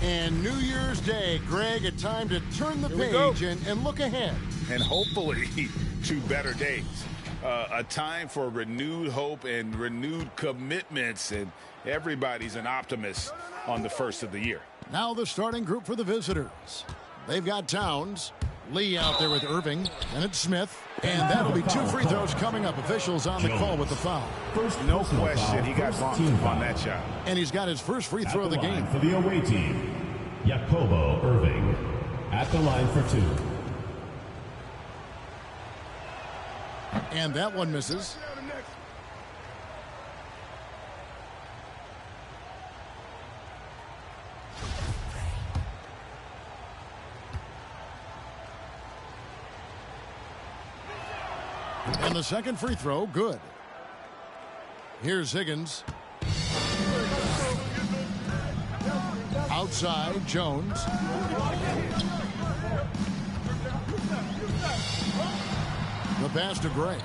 And New Year's Day, Greg, a time to turn the page and look ahead. And hopefully to better days. A time for renewed hope and renewed commitments, and everybody's an optimist on the first of the year. Now the starting group for the visitors. They've got Towns, Lee out there with Irving, and it's Smith. And that'll be 2 free throws coming up. Officials on the call with the foul. No question, he got bumped on that shot. And he's got his first free throw of the game. For the away team, Jacobo Irving at the line for 2. And that one misses. And the second free throw, good. Here's Higgins. Outside, Jones. The pass to Gray.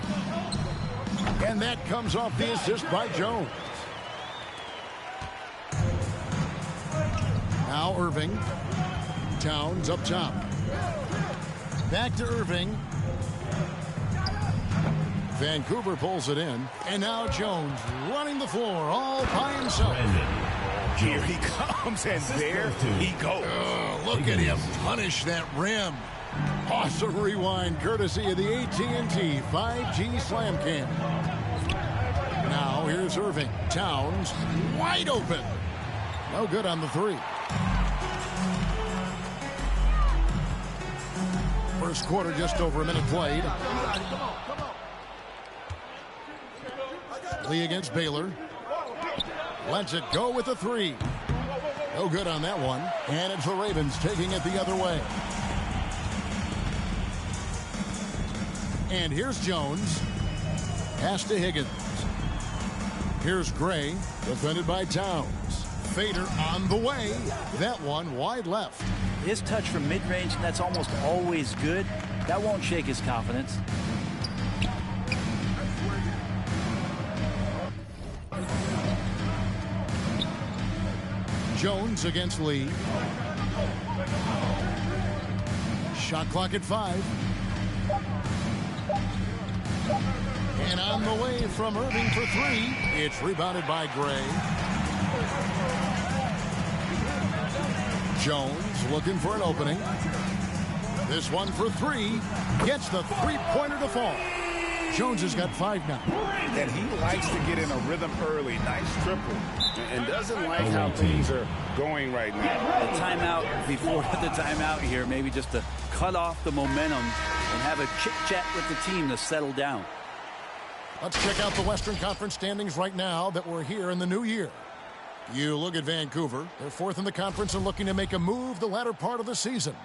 And that comes off the assist by Jones. Now Irving. Towns up top. Back to Irving. Vancouver pulls it in. And now Jones running the floor all by himself. Here he comes, and there he goes. Oh, look at him punish that rim. Awesome rewind courtesy of the AT&T 5G Slam Cam. Now here's Irving. Towns wide open. No good on the 3. First quarter just over a minute played. Lee against Baylor. Lets it go with the 3. No good on that one. And it's the Ravens taking it the other way. And here's Jones. Pass to Higgins. Here's Gray. Defended by Towns. Fader on the way. That one wide left. His touch from mid-range, that's almost always good. That won't shake his confidence. Jones against Lee. Shot clock at 5. And on the way from Irving for 3. It's rebounded by Gray. Jones looking for an opening. This one for 3. Gets the 3-pointer to fall. Jones has got 5 now. And he likes to get in a rhythm early. Nice triple. And doesn't like how things are going right now. The timeout before the timeout here, maybe just to cut off the momentum and have a chit-chat with the team to settle down. Let's check out the Western Conference standings right now that we're here in the new year. You look at Vancouver. They're 4th in the conference and looking to make a move the latter part of the season.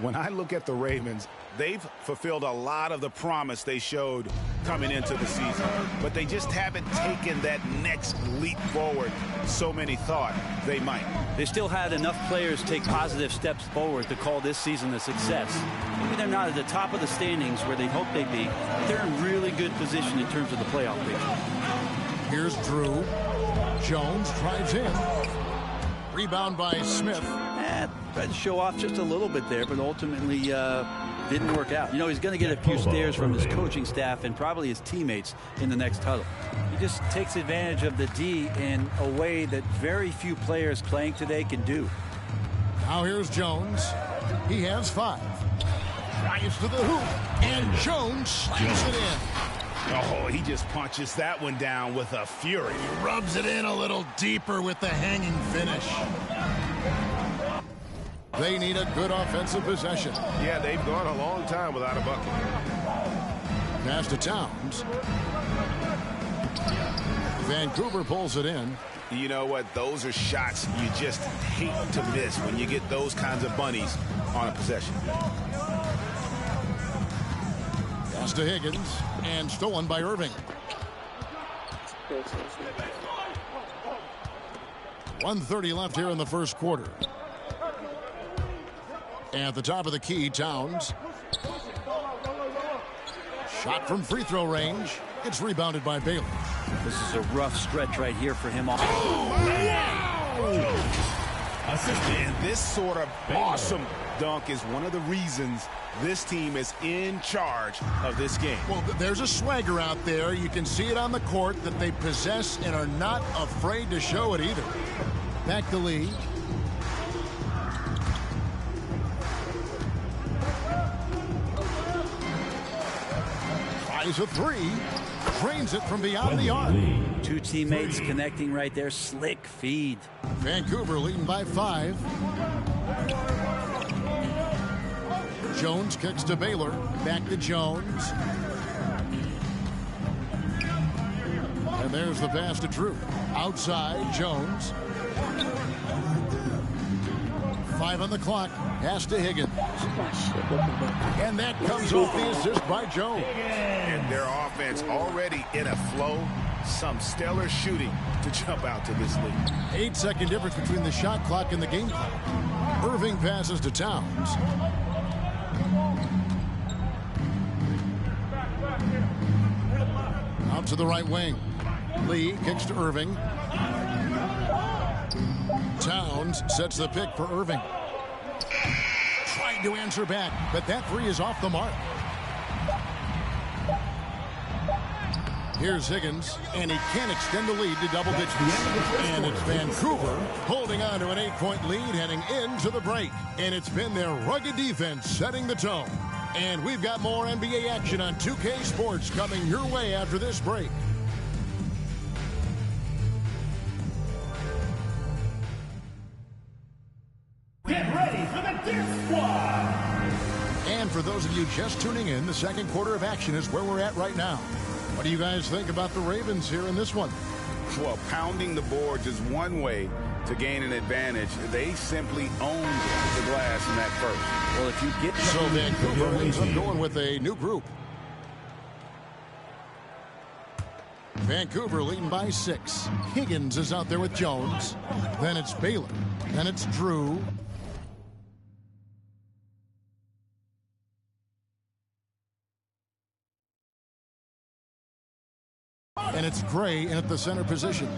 When I look at the Ravens, they've fulfilled a lot of the promise they showed coming into the season. But they just haven't taken that next leap forward so many thought they might. They still had enough players take positive steps forward to call this season a success. Maybe they're not at the top of the standings where they hoped they'd be, but they're in really good position in terms of the playoff picture. Here's Drew. Jones drives in. Rebound by Smith. Tried to show off just a little bit there, but ultimately didn't work out. You know, he's going to get a few stares from his coaching staff and probably his teammates in the next huddle. He just takes advantage of the D in a way that very few players playing today can do. Now here's Jones. He has 5. Drives to the hoop, and Jones slams it in. Oh, he just punches that one down with a fury. He rubs it in a little deeper with the hanging finish. They need a good offensive possession. Yeah, they've gone a long time without a bucket. Pass to Towns. Vancouver pulls it in. You know what? Those are shots you just hate to miss when you get those kinds of bunnies on a possession. Pass to Higgins, and stolen by Irving. 1:30 left here in the first quarter. At the top of the key, Towns. Shot from free throw range. It's rebounded by Baylor. This is a rough stretch right here for him. A And this sort of awesome dunk is one of the reasons this team is in charge of this game. Well, there's a swagger out there. You can see it on the court that they possess and are not afraid to show it either. Back to Lee. Tries a three. Drains it from beyond the arc. Two teammates connecting right there. Slick feed. Vancouver leading by 5. Jones kicks to Baylor. Back to Jones. And there's the pass to Drew. Outside, Jones. 5 on the clock. Pass to Higgins. And that comes off the assist by Jones. And their offense already in a flow. Some stellar shooting to jump out to this lead. 8-second difference between the shot clock and the game clock. Irving passes to Towns. Out to the right wing. Lee kicks to Irving. Towns sets the pick for Irving. Tried to answer back, but that three is off the mark. Here's Higgins, and he can't extend the lead to double digits. And it's Vancouver holding on to an 8-point lead heading into the break. And it's been their rugged defense setting the tone. And we've got more NBA action on 2K Sports coming your way after this break. Get ready for the Dirt Squad. And for those of you just tuning in, the second quarter of action is where we're at right now. What do you guys think about the Ravens here in this one? Well, pounding the boards is one way to gain an advantage. They simply owned the glass in that first. Well, if you get So Vancouver ends up going with a new group. Vancouver leading by 6. Higgins is out there with Jones. Then it's Baylor. Then it's Drew. And it's Gray in at the center position.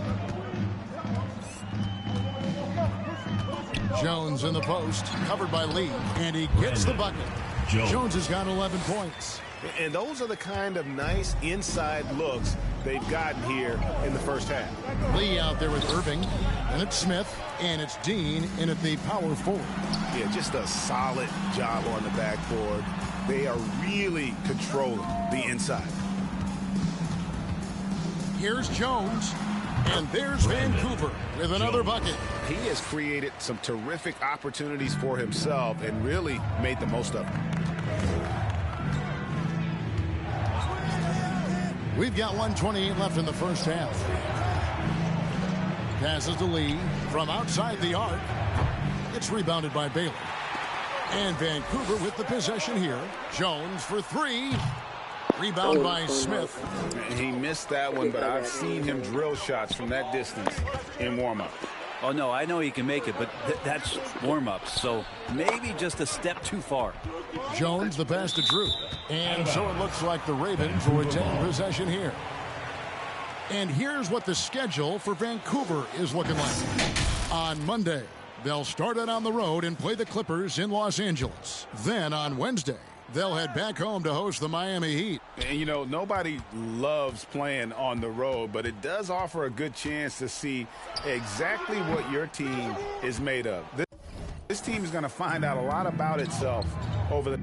Jones in the post, covered by Lee, and he gets the bucket. Jones has got 11 points. And those are the kind of nice inside looks they've gotten here in the first half. Lee out there with Irving, and it's Smith, and it's Dean in at the power forward. Yeah, just a solid job on the backboard. They are really controlling the inside. Here's Jones, and there's Vancouver with another bucket. He has created some terrific opportunities for himself and really made the most of them. We've got 1:28 left in the first half. Passes to Lee from outside the arc. It's rebounded by Baylor. And Vancouver with the possession here. Jones for 3. Rebound by Smith. He missed that one, but I've seen him drill shots from that distance in warm-up. Oh, no, I know he can make it, but that's warm-ups, so maybe just a step too far. Jones, the pass to Drew. And so it looks like the Ravens will retain possession here. And here's what the schedule for Vancouver is looking like. On Monday, they'll start it on the road and play the Clippers in Los Angeles. Then on Wednesday, they'll head back home to host the Miami Heat. And, you know, nobody loves playing on the road, but it does offer a good chance to see exactly what your team is made of. This team is going to find out a lot about itself over the